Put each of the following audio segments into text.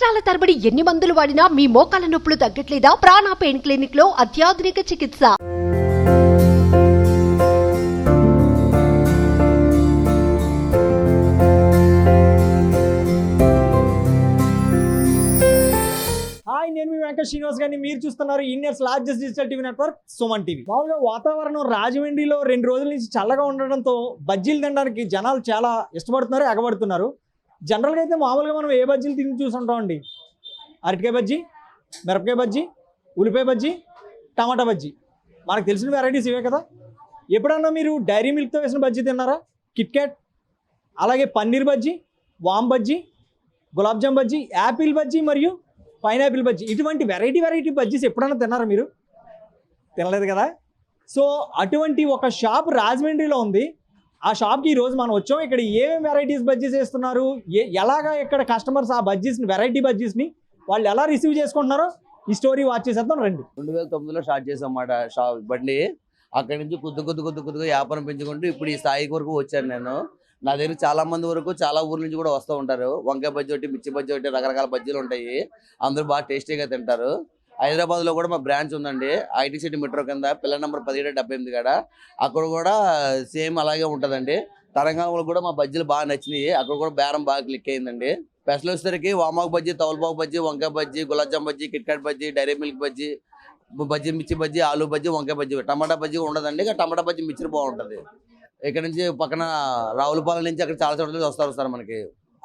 సంవత్సరాల తరబడి ఎన్ని మందులు వాడినా మీ మోకాల నొప్పులు తగ్గట్లేదా? ప్రాణ పెయిన్ క్లినిక్ లో అత్యాధునిక చికిత్స. హాయ్, నేను మీ వెంకట శ్రీనివాస్ గారిని. మీరు చూస్తున్నారు Indians largest digital TV network Suman TV. మామూలుగా వాతావరణం రాజమండ్రిలో 2 రోజుల నుంచి చల్లగా ఉండడంతో బజ్జీలు తినడానికి జనాలు చాలా ఇష్టపడుతున్నారు, ఎగబడుతున్నారు. జనరల్గా అయితే మామూలుగా మనం ఏ బజ్జీలు తిని చూసుంటామండి? అరటికాయ బజ్జీ, మిరపకాయ బజ్జీ, ఉల్లిపాయ బజ్జీ, టమాటా బజ్జీ. మనకు తెలిసిన వెరైటీస్ ఇవే కదా. ఎప్పుడన్నా మీరు డైరీ మిల్క్తో వేసిన బజ్జీ తిన్నారా? కిట్ క్యాట్, అలాగే పన్నీర్ బజ్జీ, వామ్ బజ్జీ, గులాబ్ జామ్ బజ్జీ, యాపిల్ బజ్జీ మరియు పైనాపిల్ బజ్జీ, ఇటువంటి వెరైటీ బజ్జీస్ ఎప్పుడన్నా తిన్నారా మీరు? తినలేదు కదా. సో అటువంటి ఒక షాప్ రాజమండ్రిలో ఉంది. ఆ షాప్కి ఈరోజు మనం వచ్చాం. ఇక్కడ ఏమేమి వెరైటీస్ బజ్జీస్ వేస్తున్నారు, ఎలాగా ఇక్కడ కస్టమర్స్ ఆ బజ్జీస్ని, వెరైటీ బజ్జీస్ని వాళ్ళు ఎలా రిసీవ్ చేసుకుంటున్నారో ఈ స్టోరీ వాచ్ చేసేద్దాం రండి. 2009లో స్టార్ట్ చేసాం అన్నమాట షాప్ బండి. అక్కడి నుంచి కొద్దిగా వ్యాపారం పెంచుకుంటూ ఇప్పుడు ఈ స్థాయికి వరకు వచ్చాను నేను. నా దగ్గర చాలా మంది వరకు చాలా ఊర్ల నుంచి కూడా వస్తూ ఉంటారు. వంకాయ బజ్జీ ఒకటి, మిర్చి బజ్జీ ఒకటి, రకరకాల బజ్జీలు ఉంటాయి. అందరూ బాగా టేస్టీగా తింటారు. హైదరాబాద్లో కూడా మా బ్రాంచ్ ఉందండి, ఐటీ సిటీ మెట్రో కింద, పిల్లర్ నెంబర్ 1778 కాడ. అక్కడ కూడా సేమ్ అలాగే ఉంటుందండి. తెలంగాణలో కూడా మా బజ్జీలు బాగా నచ్చినాయి. అక్కడ కూడా బేరం బాగా క్లిక్ అయిందండి. స్పెషల్ వచ్చేసరికి వామాకు బజ్జీ, తౌలపాకు బజ్జీ, వంకాయ బజ్జీ, గులాబ్ జామ్ బజ్జీ, కిట్ క్యాట్ బజ్జీ, డైరీ మిల్క్ బజ్జీ, మిర్చి బజ్జీ, ఆలూ బజ్జీ, వంకాయ బజ్జీ. టమాటా బజ్జీ ఉండదండి, టమాటా బజ్జీ మిర్చి బాగుంటుంది. ఇక్కడ నుంచి పక్కన రావులపాలెం నుంచి అక్కడ చాలా చోట్ల వస్తారు సార్ మనకి.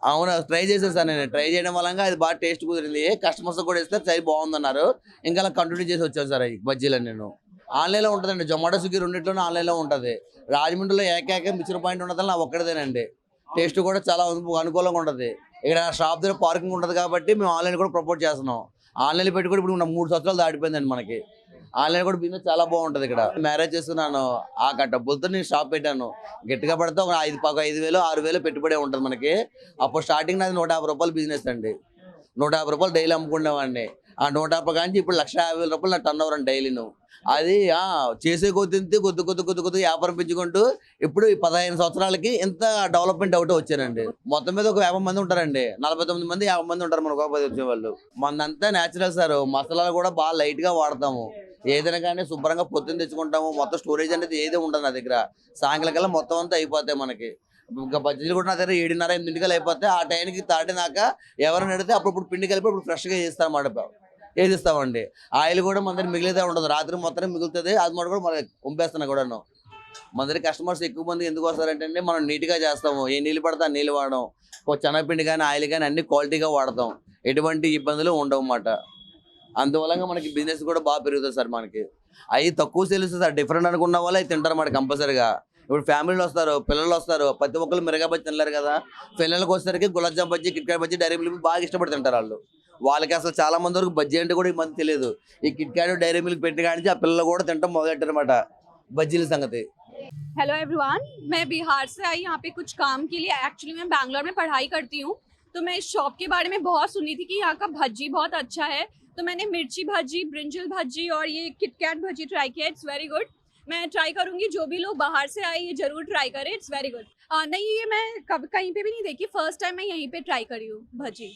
అవును, ట్రై చేశాను సార్. నేను ట్రై చేయడం వల్ల అది బాగా టేస్ట్ కుదిరింది. కస్టమర్స్ కూడా ఇస్తే సరి బాగుందన్నారు. ఇంకా అలా కంటిన్యూ చేసి వచ్చాను సార్. ఈ బజ్జీలు నేను ఆన్లైన్లో ఉంటుందండి, జొమాటో, స్విగ్గీ రెండింటిలోనే ఆన్లైన్లో ఉంటుంది. రాజమండ్రిలో ఏకైక మిక్చర్ పాయింట్ ఉన్నదని నా ఒక్కడదేనండి. టేస్ట్ కూడా చాలా అనుకూలంగా ఉంటుంది. ఇక్కడ షాప్ దగ్గర పార్కింగ్ ఉంటుంది కాబట్టి మేము ఆన్లైన్ కూడా ప్రపోజ్ చేస్తున్నాం. ఆన్లైన్ పెట్టి కూడా ఇప్పుడు 3 సంవత్సరాలు దాటిపోయిందండి మనకి. ఆన్లైన్ కూడా బిజినెస్ చాలా బాగుంటుంది. ఇక్కడ మ్యారేజ్ చేసుకున్నాను, ఆ డబ్బులతో నేను షాప్ పెట్టాను. గట్టిగా పడితే ఒక 5,000 6,000 పెట్టుబడే ఉంటుంది మనకి. అప్పుడు స్టార్టింగ్ నాది 150 రూపాయలు బిజినెస్ అండి. 150 రూపాయలు డైలీ అమ్ముకునేవాడిని. ఆ 150 కానీ ఇప్పుడు 1,50,000 రూపాయలు నా టర్న్ ఓవర్ అండి డైలీ. అది చేసే కొద్ది వ్యాపారం పెంచుకుంటూ ఇప్పుడు ఈ 15 సంవత్సరాలకి ఇంత డెవలప్మెంట్ అవుతూ వచ్చానండి. మొత్తం మీద ఒక 50 మంది ఉంటారండి. 49 మంది 50 మంది ఉంటారు మనకు ఉపాధి వచ్చే వాళ్ళు. మనంతా న్యాచురల్ సార్. మసాలాలు కూడా బాగా లైట్ గా వాడతాము. ఏదైనా కానీ శుభ్రంగా పొద్దున్న తెచ్చుకుంటాము. మొత్తం స్టోరేజ్ అనేది ఏది ఉండదు నా దగ్గర. సాయంకాలం కల్లా మొత్తం అంతా అయిపోతాయి మనకి. ఇంకా బజ్జీలు కూడా నా దగ్గర 7:30 8 అయిపోతాయి. ఆ టైంకి తాటినాక ఎవరైనా అడిగితే అప్పుడు పిండి కలిపి అప్పుడు ఫ్రెష్గా చేస్తామన్నమాట. వేసిస్తామండి. ఆయిల్ కూడా మన దగ్గర మిగిలితే ఉండదు, రాత్రి మొత్తం మిగులుతుంది. అది మాట కూడా మనం పంపేస్తున్నా కూడాను. మన దగ్గర కస్టమర్స్ ఎక్కువ మంది ఎందుకు వస్తారంటే మనం నీట్గా చేస్తాము. ఏ నీళ్ళు పడితే ఆ నీళ్ళు వాడడం. శనగపిండి కానీ ఆయిల్ కానీ అన్ని క్వాలిటీగా వాడతాం. ఎటువంటి ఇబ్బందులు ఉండవు అన్నమాట. అందువల్ల మనకి బిజినెస్ కూడా బాగా పెరుగుతుంది సార్. మనకి అవి తక్కువ సేల్స్ సార్. డిఫరెంట్ అనుకున్న వాళ్ళు అవి తింటారు అన్నమాట కంపల్సరీగా. ఇప్పుడు ఫ్యామిలీలు వస్తారు, పిల్లలు వస్తారు, ప్రతి ఒక్కరు మిరగా బజ్జీ తినలేరు కదా. పిల్లలకు వచ్చేసరికి గులాబ్ జామ్ బజ్జీ, కిట్ క్యాట్ బజ్జీ, డైరీ మిల్క్ బాగా ఇష్టపడి తింటారు వాళ్ళకి అసలు చాలా మంది వరకు బజ్జీ అంటే కూడా ఈ మంది తెలియదు. ఈ కిట్ క్యాట్, డైరీ మిల్క్ పెట్టి కానీ ఆ పిల్లలు కూడా తింటాం మొదలెట్టారన్నమాట బజ్జీల సంగతి. हेलो एवरीवन, मैं बिहार से आई यहाँ पे कुछ काम के लिए. एक्चुअली मैं बैंगलोर में पढ़ाई करती हूँ, तो मैं इस शॉप के बारे में बहुत सुनी थी कि यहाँ का भज्जी बहुत अच्छा है. तो मैंने मिर्ची भज्जी, ब्रिंजल भज्जी और ये किटकैट भज्जी ट्राई किया. It's very good. मैं ट्राई करूँगी. जो भी लोग बाहर से आए ये जरूर ट्राई करें. It's very good. नहीं, ये मैं कहीं पे भी नहीं देखी. फर्स्ट टाइम मैं यहीं पे ट्राई करी हूँ भज्जी.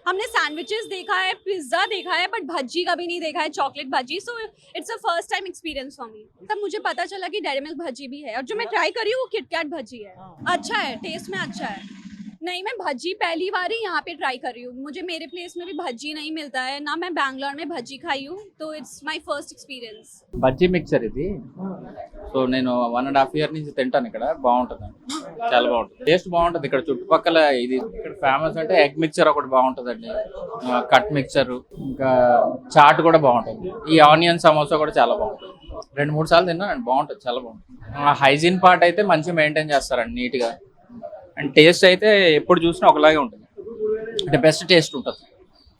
हमने सैंडविचेस देखा है, पिज्ज़ा देखा है, बट भज्जी कभी नहीं देखा है, chocolate Bhajji. So it's a first time experience for me. तब मुझे पता चला कि डेयरी मिल्क भज्जी भी है, और जो मैं ट्राई करी हूँ वो किटकैट भज्जी है. अच्छा है, टेस्ट में अच्छा है. नहीं, मैं भज्जी पहली बार ही यहाँ पे ट्राई कर रही हूँ. मुझे मेरे प्लेस में भी भज्जी नहीं मिलता है ना. मैं बैंगलोर में भज्जी खाई हूँ, तो it's my first experience. Bajji mixture ఇది. సో నేను 1.5 year నుంచి తింటాను. ఇక్కడ బాగుంటుంది, చాలా బాగుంటుంది. టేస్ట్ బాగుంటుంది. ఇక్కడ చుట్టుపక్కల ఇది ఇక్కడ ఫేమస్ అంటే ఎగ్ మిక్చర్ ఒకటి బాగుంటుందండి, కట్ మిక్చర్, ఇంకా చాట్ కూడా బాగుంటుంది. ఈ ఆనియన్ సమోసా కూడా చాలా బాగుంటుంది. 2-3 సార్లు తిన్నానండి, బాగుంటుంది, చాలా బాగుంటుంది. హైజీన్ పార్ట్ అయితే మంచిగా మెయింటైన్ చేస్తారండి, నీట్గా. అండ్ టేస్ట్ అయితే ఎప్పుడు చూసినా ఒకలాగే ఉంటుంది. అంటే బెస్ట్ టేస్ట్ ఉంటుంది.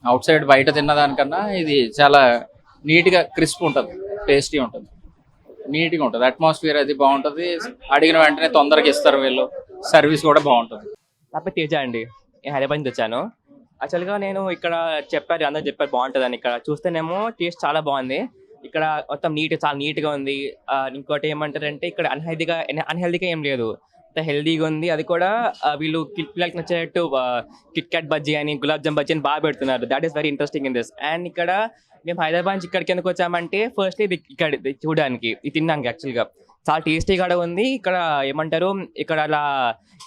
అవుట్ సైడ్ బయట తిన్నదానికన్నా ఇది చాలా నీట్గా క్రిస్ప్ ఉంటుంది, టేస్టీ ఉంటుంది, నీట్గా ఉంటుంది. అట్మాస్ఫియర్ అది బాగుంటుంది. అడిగిన వెంటనే తొందరగా ఇస్తారు వీళ్ళు. సర్వీస్ కూడా బాగుంటుంది. నా పేరు తేజ అండి. నేను హైదరాబాద్ నుంచి వచ్చాను. యాక్చువల్గా నేను ఇక్కడ చెప్పారు, అందరూ చెప్పారు బాగుంటుందని. ఇక్కడ చూస్తేనేమో టేస్ట్ చాలా బాగుంది. ఇక్కడ మొత్తం చాలా నీట్గా ఉంది. ఇంకోటి ఏమంటారంటే ఇక్కడ అన్హెల్దీగా ఏం లేదు. ఎంత హెల్దీగా ఉంది. అది కూడా వీళ్ళు పిల్లలకి నచ్చేటట్టు కిట్ క్యాట్ బజ్జీ అని, గులాబ్ జామ్ బజ్జీ అని బాగా పెడుతున్నారు. That is very interesting in this. And ఇక్కడ మేము హైదరాబాద్ నుంచి ఇక్కడికి ఎందుకు వచ్చామంటే ఫస్ట్లీ ఇక్కడ చూడడానికి, ఇది తినడానికి యాక్చువల్గా చాలా టేస్టీగా కూడా ఉంది. ఇక్కడ ఏమంటారు, ఇక్కడ అలా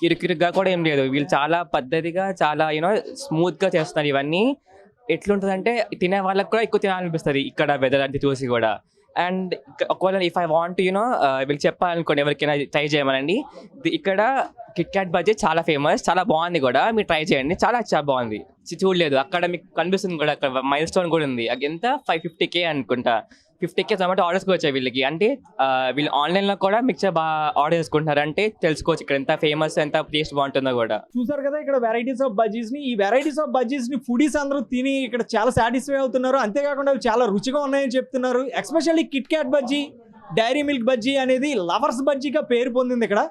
ఇరుకిరుగ్గా కూడా ఏం లేదు. వీళ్ళు చాలా పద్ధతిగా, చాలా స్మూత్గా చేస్తున్నారు ఇవన్నీ. ఎట్లుంటుందంటే తినే వాళ్ళకి కూడా ఎక్కువ తినాలనిపిస్తుంది ఇక్కడ వెదర్ అంటే చూసి కూడా. అండ్ ఒకవేళ ఇఫ్ ఐ వాంట్ వీళ్ళు చెప్పాలనుకోండి ఎవరికైనా ట్రై చేయమనండి, ఇక్కడ కిట్ క్యాట్ బజ్జీ చాలా ఫేమస్, చాలా బాగుంది కూడా, మీరు ట్రై చేయండి. చాలా చాలా బాగుంది. చూడలేదు అక్కడ మీకు కనిపిస్తుంది కూడా, అక్కడ మైల్ స్టోన్ కూడా ఉంది. అది ఎంత 550K అనుకుంటా. 50K జొమాటో ఆర్డర్స్ కూడా వచ్చాయి వీళ్ళకి. అంటే వీళ్ళు ఆన్లైన్లో కూడా మిక్చర్ బాగా ఆర్డర్ చేసుకుంటున్నారు. అంటే తెలుసుకోవచ్చు ఇక్కడ ఎంత ఫేమస్, ఎంత టేస్ట్ బాగుంటుందో కూడా. చూసారు కదా ఇక్కడ వెరైటీస్ ఆఫ్ బజ్జీస్ ని. ఈ వెరైటీస్ ఆఫ్ బజ్జీస్ ని ఫుడీస్ అందరూ తిని ఇక్కడ చాలా సాటిస్ఫై అవుతున్నారు. అంతేకాకుండా అవి చాలా రుచిగా ఉన్నాయని చెప్తున్నారు. ఎస్పెషల్లీ కిట్ క్యాట్ బజ్జీ, డైరీ మిల్క్ బజ్జీ అనేది లవర్స్ బజ్జీగా పేరు పొందింది ఇక్కడ.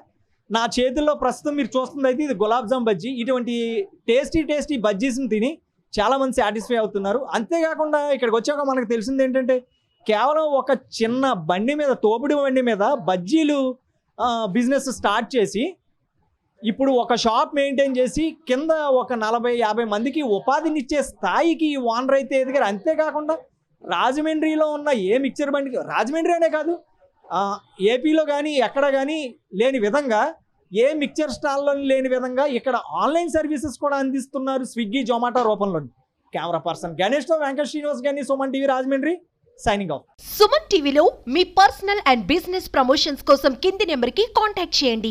నా చేతుల్లో ప్రస్తుతం మీరు చూస్తుంది అయితే ఇది గులాబ్ జామ్ బజ్జీ. ఇటువంటి టేస్టీ బజ్జీస్ని తిని చాలా మంది సాటిస్ఫై అవుతున్నారు. అంతేకాకుండా ఇక్కడికి వచ్చాక మనకు తెలిసింది ఏంటంటే కేవలం ఒక చిన్న బండి మీద, తోపుడు బండి మీద బజ్జీలు బిజినెస్ స్టార్ట్ చేసి ఇప్పుడు ఒక షాప్ మెయింటైన్ చేసి కింద ఒక 40-50 మందికి ఉపాధినిచ్చే స్థాయికి ఓనర్ అయితే ఎదిగారు. అంతేకాకుండా రాజమండ్రిలో ఉన్న ఏ మిక్చర్ బండికి, రాజమండ్రి అనే కాదు ఏపీలో కానీ ఎక్కడ కానీ లేని విధంగా, ఏ మిక్చర్ స్టాల్లో లేని విధంగా ఇక్కడ ఆన్లైన్ సర్వీసెస్ కూడా అందిస్తున్నారు స్విగ్గీ, జొమాటో రూపంలో. కెమెరా పర్సన్ గణేష్తో వెంకట శ్రీనివాస్ గారిని, Suman TV Rajahmundry, signing off. Suman టీవీలో మీ పర్సనల్ అండ్ బిజినెస్ ప్రమోషన్స్ కోసం కింది నెంబర్కి కాంటాక్ట్ చేయండి.